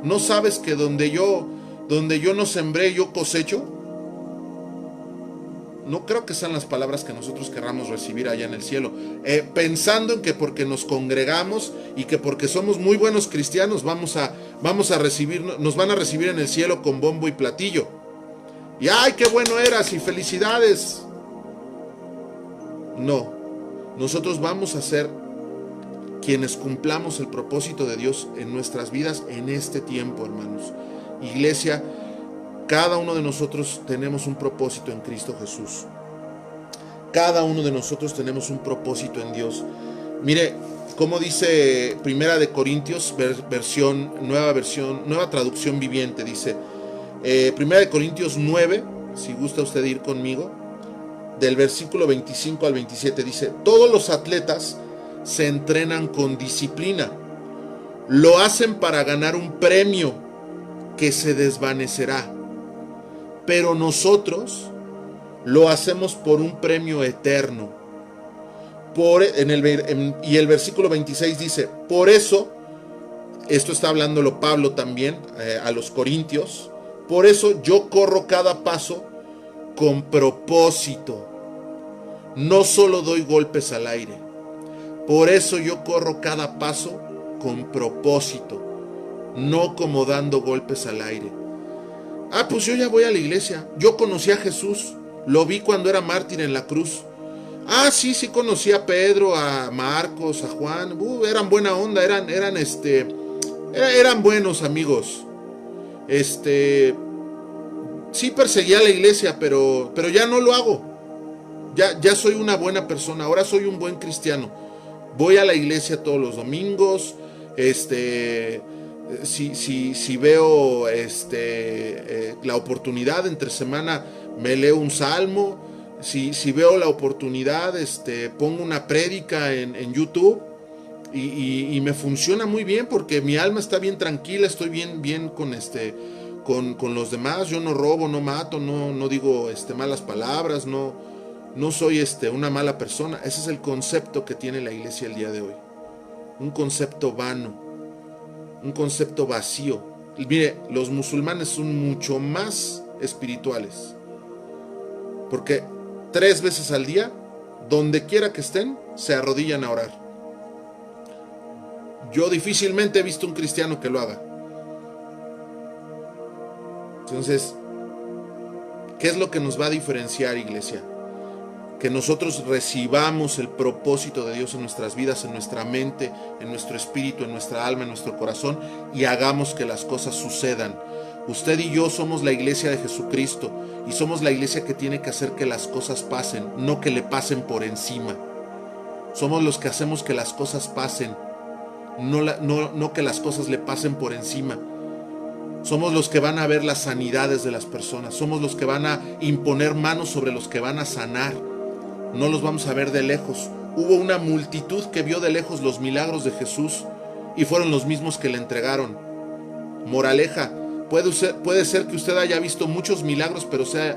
¿No sabes que donde yo no sembré, yo cosecho? No creo que sean las palabras que nosotros querramos recibir allá en el cielo. Pensando en que porque nos congregamos y que porque somos muy buenos cristianos vamos a recibir, nos van a recibir en el cielo con bombo y platillo. Y ¡ay, qué bueno eras! Y felicidades. No, nosotros vamos a ser quienes cumplamos el propósito de Dios en nuestras vidas en este tiempo, hermanos. Iglesia, cada uno de nosotros tenemos un propósito en Cristo Jesús. Cada uno de nosotros tenemos un propósito en Dios. Mire, como dice Primera de Corintios, nueva traducción viviente, dice, Primera de Corintios 9, si gusta usted ir conmigo, del versículo 25 al 27, dice, todos los atletas se entrenan con disciplina. Lo hacen para ganar un premio que se desvanecerá. Pero nosotros lo hacemos por un premio eterno. Y el versículo 26 dice, por eso, esto está hablándolo Pablo también a los corintios, por eso yo corro cada paso con propósito. No solo doy golpes al aire. Por eso yo corro cada paso con propósito, no como dando golpes al aire. Ah, pues yo ya voy a la iglesia. Yo conocí a Jesús. Lo vi cuando era mártir en la cruz. Ah, sí conocí a Pedro, a Marcos, a Juan. Eran buena onda, eran buenos amigos. Sí perseguía a la iglesia, pero ya no lo hago. Ya soy una buena persona. Ahora soy un buen cristiano. Voy a la iglesia todos los domingos. Si veo la oportunidad entre semana, me leo un salmo. Si veo la oportunidad, pongo una prédica en YouTube y me funciona muy bien porque mi alma está bien tranquila, estoy bien con los demás. Yo no robo, no mato, no digo malas palabras, no soy una mala persona. Ese es el concepto que tiene la iglesia el día de hoy. Un concepto vano, un concepto vacío. Y mire, los musulmanes son mucho más espirituales. Porque 3 veces al día, donde quiera que estén, se arrodillan a orar. Yo difícilmente he visto un cristiano que lo haga. Entonces, ¿qué es lo que nos va a diferenciar, iglesia? Que nosotros recibamos el propósito de Dios en nuestras vidas, en nuestra mente, en nuestro espíritu, en nuestra alma, en nuestro corazón, y hagamos que las cosas sucedan. Usted y yo somos la iglesia de Jesucristo y somos la iglesia que tiene que hacer que las cosas pasen, no que le pasen por encima. Somos los que hacemos que las cosas pasen, no que las cosas le pasen por encima. Somos los que van a ver las sanidades de las personas, somos los que van a imponer manos sobre los que van a sanar. No los vamos a ver de lejos. Hubo una multitud que vio de lejos los milagros de Jesús y fueron los mismos que le entregaron. Moraleja, puede ser que usted haya visto muchos milagros, pero sea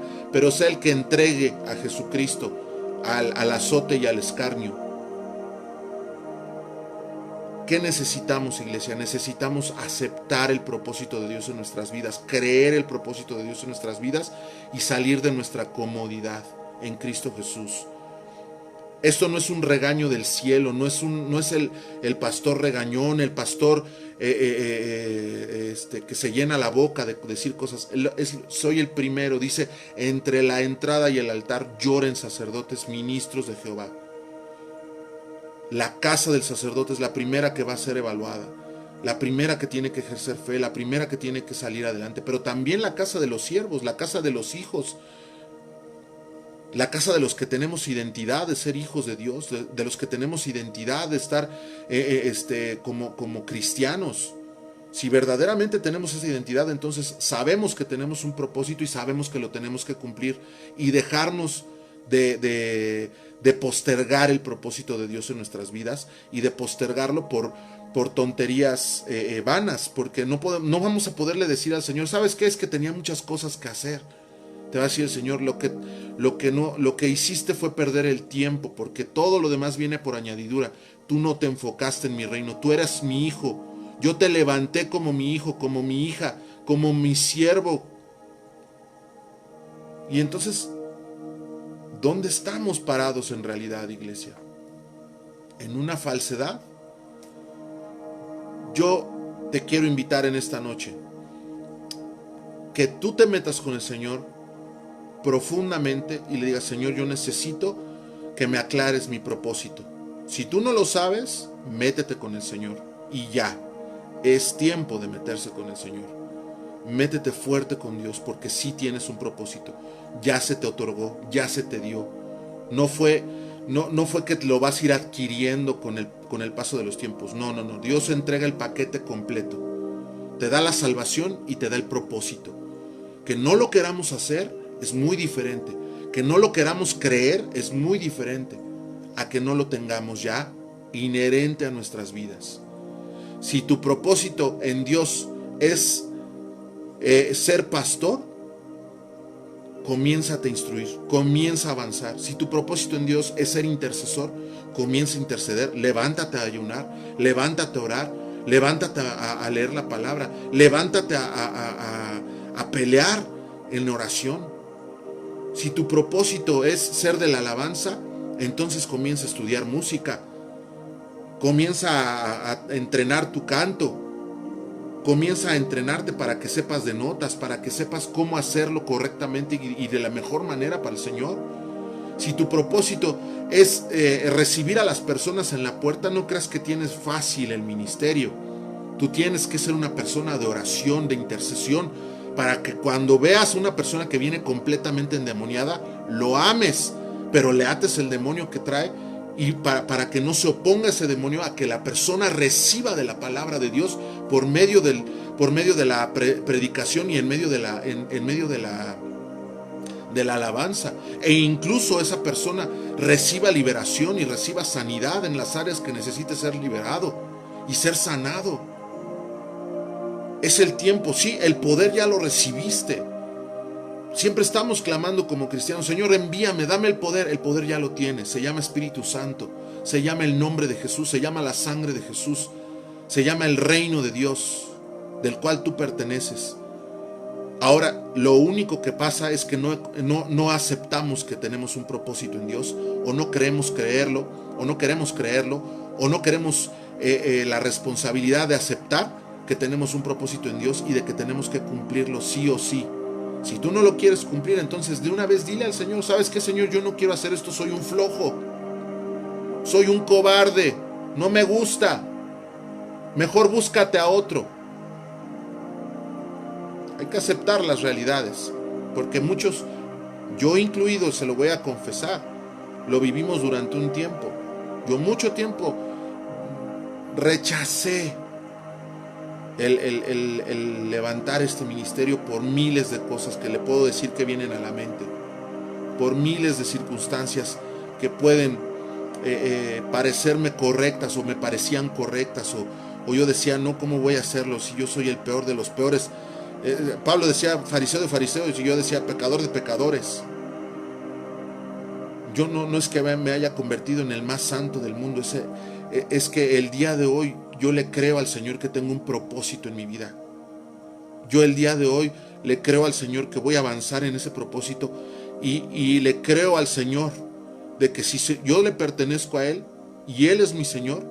el que entregue a Jesucristo al azote y al escarnio. ¿Qué necesitamos, iglesia? Necesitamos aceptar el propósito de Dios en nuestras vidas, creer el propósito de Dios en nuestras vidas y salir de nuestra comodidad en Cristo Jesús. Esto no es un regaño del cielo, no es el pastor regañón, el pastor que se llena la boca de decir cosas. Soy el primero, dice, entre la entrada y el altar lloren sacerdotes, ministros de Jehová. La casa del sacerdote es la primera que va a ser evaluada, la primera que tiene que ejercer fe, la primera que tiene que salir adelante, pero también la casa de los siervos, la casa de los hijos, la casa de los que tenemos identidad de ser hijos de Dios, de los que tenemos identidad de estar como cristianos. Si verdaderamente tenemos esa identidad, entonces sabemos que tenemos un propósito y sabemos que lo tenemos que cumplir y dejarnos de postergar el propósito de Dios en nuestras vidas y de postergarlo por tonterías vanas, porque no vamos a poderle decir al Señor, ¿sabes qué? Es que tenía muchas cosas que hacer. Te va a decir el Señor, lo que hiciste fue perder el tiempo, porque todo lo demás viene por añadidura. Tú no te enfocaste en mi reino, tú eras mi hijo. Yo te levanté como mi hijo, como mi hija, como mi siervo. Y entonces ¿Dónde estamos parados en realidad, iglesia? ¿En una falsedad? Yo te quiero invitar en esta noche que tú te metas con el Señor profundamente y le digas: Señor, yo necesito que me aclares mi propósito. Si tú no lo sabes, métete con el Señor y ya. Es tiempo de meterse con el Señor. Métete fuerte con Dios, porque sí tienes un propósito. Ya se te otorgó, ya se te dio. No fue que lo vas a ir adquiriendo con el paso de los tiempos. No. Dios entrega el paquete completo. Te da la salvación y te da el propósito. Que no lo queramos hacer es muy diferente. Que no lo queramos creer es muy diferente a que no lo tengamos ya inherente a nuestras vidas. Si tu propósito en Dios es ser pastor, comiénzate a instruir, comienza a avanzar. Si tu propósito en Dios es ser intercesor, comienza a interceder, levántate a ayunar, levántate a orar, levántate a leer la palabra, levántate a pelear en oración. Si tu propósito es ser de la alabanza, entonces comienza a estudiar música, comienza a entrenar tu canto, comienza a entrenarte para que sepas de notas, para que sepas cómo hacerlo correctamente y de la mejor manera para el Señor. Si tu propósito es recibir a las personas en la puerta, no creas que tienes fácil el ministerio. Tú tienes que ser una persona de oración, de intercesión, para que cuando veas a una persona que viene completamente endemoniada, lo ames, pero le ates el demonio que trae, y para que no se oponga ese demonio a que la persona reciba de la palabra de Dios por medio de la predicación y en medio de la alabanza, e incluso esa persona reciba liberación y reciba sanidad en las áreas que necesite ser liberado y ser sanado. Es el tiempo, sí, el poder ya lo recibiste. Siempre estamos clamando como cristianos: Señor, envíame, dame el poder ya lo tienes. Se llama Espíritu Santo, se llama el nombre de Jesús, se llama la sangre de Jesús, se llama el reino de Dios, del cual tú perteneces. Ahora, lo único que pasa es que no aceptamos que tenemos un propósito en Dios, o no queremos creerlo, o no queremos la responsabilidad de aceptar que tenemos un propósito en Dios y de que tenemos que cumplirlo sí o sí. Si tú no lo quieres cumplir, entonces de una vez dile al Señor: ¿sabes qué, Señor? Yo no quiero hacer esto, soy un flojo, soy un cobarde, no me gusta, mejor búscate a otro. Hay que aceptar las realidades, porque muchos, yo incluido, se lo voy a confesar, lo vivimos durante un tiempo. Yo mucho tiempo rechacé el levantar este ministerio por miles de cosas que le puedo decir que vienen a la mente, por miles de circunstancias que pueden parecerme correctas o me parecían correctas, o yo decía: no, ¿cómo voy a hacerlo si yo soy el peor de los peores? Pablo decía fariseo de fariseos y yo decía pecador de pecadores. Yo no es que me haya convertido en el más santo del mundo, es que el día de hoy yo le creo al Señor que tengo un propósito en mi vida. Yo el día de hoy le creo al Señor que voy a avanzar en ese propósito, y le creo al Señor de que si yo le pertenezco a Él y Él es mi Señor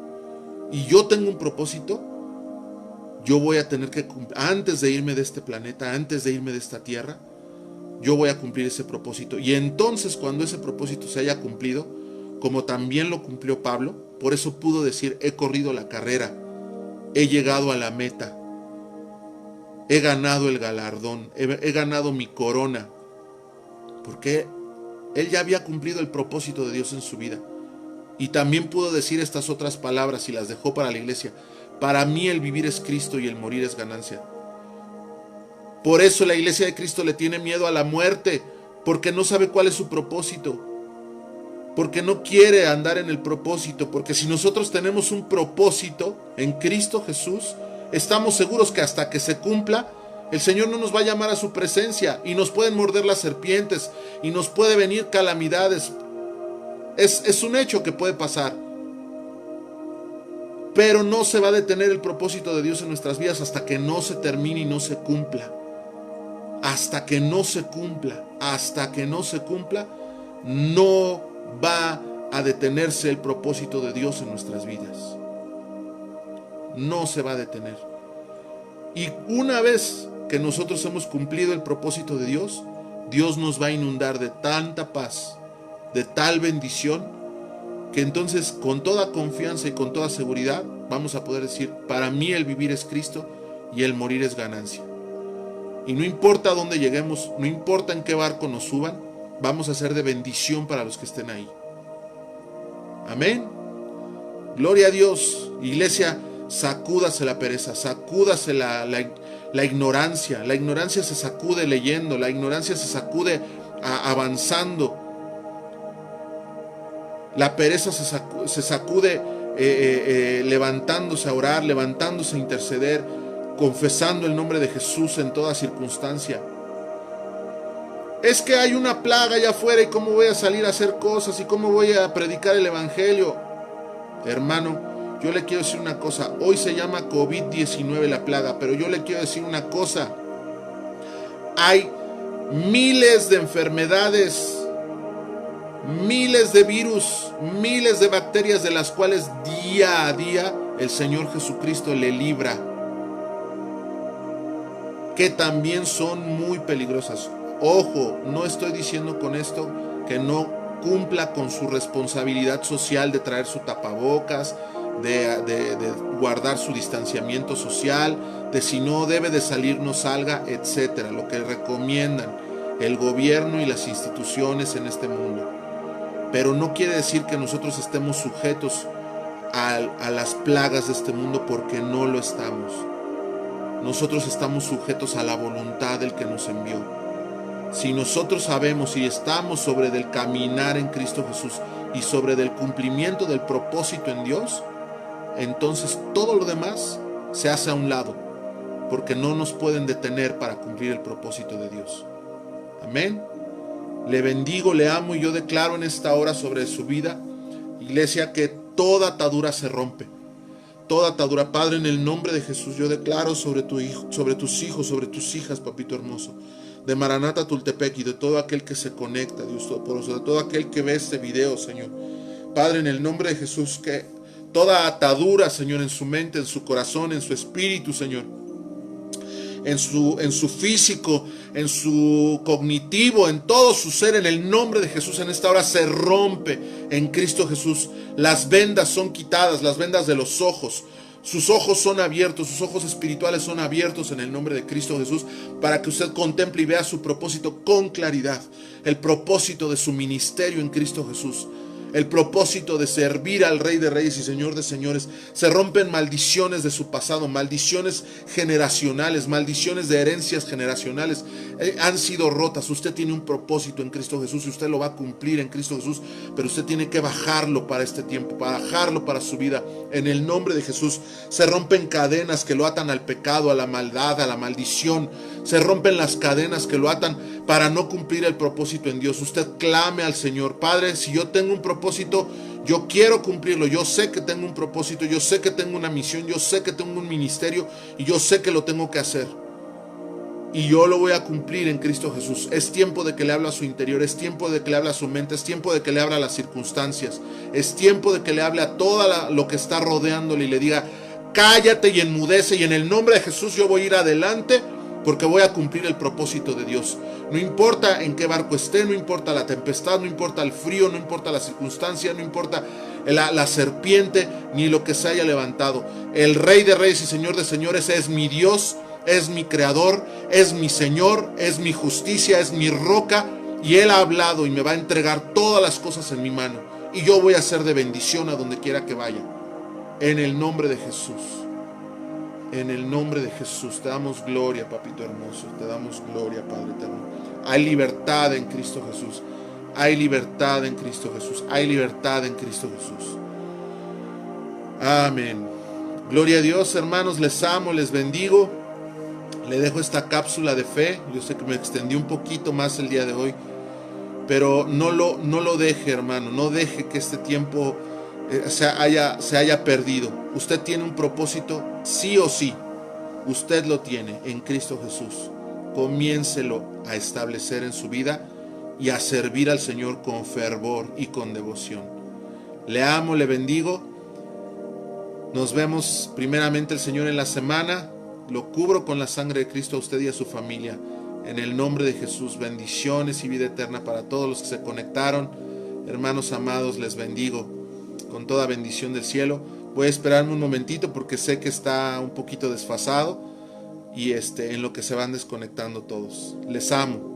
y yo tengo un propósito, yo voy a tener que cumplir, antes de irme de este planeta, antes de irme de esta tierra, yo voy a cumplir ese propósito. Y entonces, cuando ese propósito se haya cumplido, como también lo cumplió Pablo, por eso pudo decir: he corrido la carrera, he llegado a la meta, he ganado el galardón, he ganado mi corona, porque él ya había cumplido el propósito de Dios en su vida. Y también pudo decir estas otras palabras y las dejó para la iglesia: para mí el vivir es Cristo y el morir es ganancia. Por eso la iglesia de Cristo le tiene miedo a la muerte, porque no sabe cuál es su propósito, porque no quiere andar en el propósito. Porque si nosotros tenemos un propósito en Cristo Jesús, estamos seguros que hasta que se cumpla, el Señor no nos va a llamar a su presencia, y nos pueden morder las serpientes y nos puede venir calamidades. Es un hecho que puede pasar, pero no se va a detener el propósito de Dios en nuestras vidas hasta que no se termine y no se cumpla. Hasta que no se cumpla, no va a detenerse el propósito de Dios en nuestras vidas. No se va a detener. Y una vez que nosotros hemos cumplido el propósito de Dios, Dios nos va a inundar de tanta paz, de tal bendición, que entonces con toda confianza y con toda seguridad vamos a poder decir: para mí el vivir es Cristo y el morir es ganancia. Y no importa a dónde lleguemos, no importa en qué barco nos suban, vamos a ser de bendición para los que estén ahí. Amén. Gloria a Dios. Iglesia, sacúdase la pereza, sacúdase la ignorancia. La ignorancia se sacude leyendo, la ignorancia se sacude avanzando. La pereza se sacude levantándose a orar, levantándose a interceder, confesando el nombre de Jesús en toda circunstancia. Es que hay una plaga allá afuera y cómo voy a salir a hacer cosas y cómo voy a predicar el evangelio. Hermano, yo le quiero decir una cosa. Hoy se llama COVID-19 la plaga, pero yo le quiero decir una cosa. Hay miles de enfermedades, miles de virus, miles de bacterias de las cuales día a día el Señor Jesucristo le libra, que también son muy peligrosas. Ojo, no estoy diciendo con esto que no cumpla con su responsabilidad social de traer su tapabocas, de guardar su distanciamiento social, de si no debe de salir no salga, etcétera, lo que recomiendan el gobierno y las instituciones en este mundo. Pero no quiere decir que nosotros estemos sujetos a las plagas de este mundo, porque no lo estamos. Nosotros estamos sujetos a la voluntad del que nos envió. Si nosotros sabemos y estamos sobre del caminar en Cristo Jesús y sobre del cumplimiento del propósito en Dios, entonces todo lo demás se hace a un lado, porque no nos pueden detener para cumplir el propósito de Dios. Amén. Le bendigo, le amo y yo declaro en esta hora sobre su vida, iglesia, que toda atadura se rompe. Toda atadura, Padre, en el nombre de Jesús, yo declaro sobre tu hijo, sobre tus hijos, sobre tus hijas, papito hermoso, de Maranata Tultepec y de todo aquel que se conecta, Dios Todopoderoso, de todo aquel que ve este video, Señor. Padre, en el nombre de Jesús, que toda atadura, Señor, en su mente, en su corazón, en su espíritu, Señor, en su físico, en su cognitivo, en todo su ser, en el nombre de Jesús, en esta hora se rompe en Cristo Jesús. Las vendas son quitadas, las vendas de los ojos. Sus ojos son abiertos, sus ojos espirituales son abiertos en el nombre de Cristo Jesús, para que usted contemple y vea su propósito con claridad, el propósito de su ministerio en Cristo Jesús, el propósito de servir al Rey de Reyes y Señor de Señores. Se rompen maldiciones de su pasado, maldiciones generacionales, maldiciones de herencias generacionales, han sido rotas. Usted tiene un propósito en Cristo Jesús y usted lo va a cumplir en Cristo Jesús, pero usted tiene que bajarlo para este tiempo, para bajarlo para su vida, en el nombre de Jesús. Se rompen cadenas que lo atan al pecado, a la maldad, a la maldición. Se rompen las cadenas que lo atan para no cumplir el propósito en Dios. Usted clame al Señor: Padre, si yo tengo un propósito, yo quiero cumplirlo. Yo sé que tengo un propósito, yo sé que tengo una misión, yo sé que tengo un ministerio y yo sé que lo tengo que hacer. Y yo lo voy a cumplir en Cristo Jesús. Es tiempo de que le hable a su interior, es tiempo de que le hable a su mente, es tiempo de que le hable a las circunstancias, es tiempo de que le hable a todo lo que está rodeándole y le diga: cállate y enmudece, y en el nombre de Jesús yo voy a ir adelante, porque voy a cumplir el propósito de Dios. No importa en qué barco esté, no importa la tempestad, no importa el frío, no importa la circunstancia, no importa la serpiente, ni lo que se haya levantado. El Rey de Reyes y Señor de Señores es mi Dios, es mi Creador, es mi Señor, es mi justicia, es mi roca, y Él ha hablado y me va a entregar todas las cosas en mi mano, y yo voy a ser de bendición a donde quiera que vaya. En el nombre de Jesús. En el nombre de Jesús, te damos gloria, papito hermoso, te damos gloria, Padre eterno. Hay libertad en Cristo Jesús, hay libertad en Cristo Jesús, hay libertad en Cristo Jesús. Amén. Gloria a Dios, hermanos, les amo, les bendigo. Le dejo esta cápsula de fe. Yo sé que me extendí un poquito más el día de hoy, pero no lo deje, hermano, no deje que este tiempo se haya perdido. Usted tiene un propósito, sí o sí. Usted lo tiene en Cristo Jesús. Comiéncelo a establecer en su vida y a servir al Señor con fervor y con devoción. Le amo, le bendigo. Nos vemos primeramente el Señor en la semana. Lo cubro con la sangre de Cristo a usted y a su familia. En el nombre de Jesús, bendiciones y vida eterna para todos los que se conectaron. Hermanos amados, les bendigo con toda bendición del cielo. Voy a esperarme un momentito porque sé que está un poquito desfasado y en lo que se van desconectando todos. Les amo.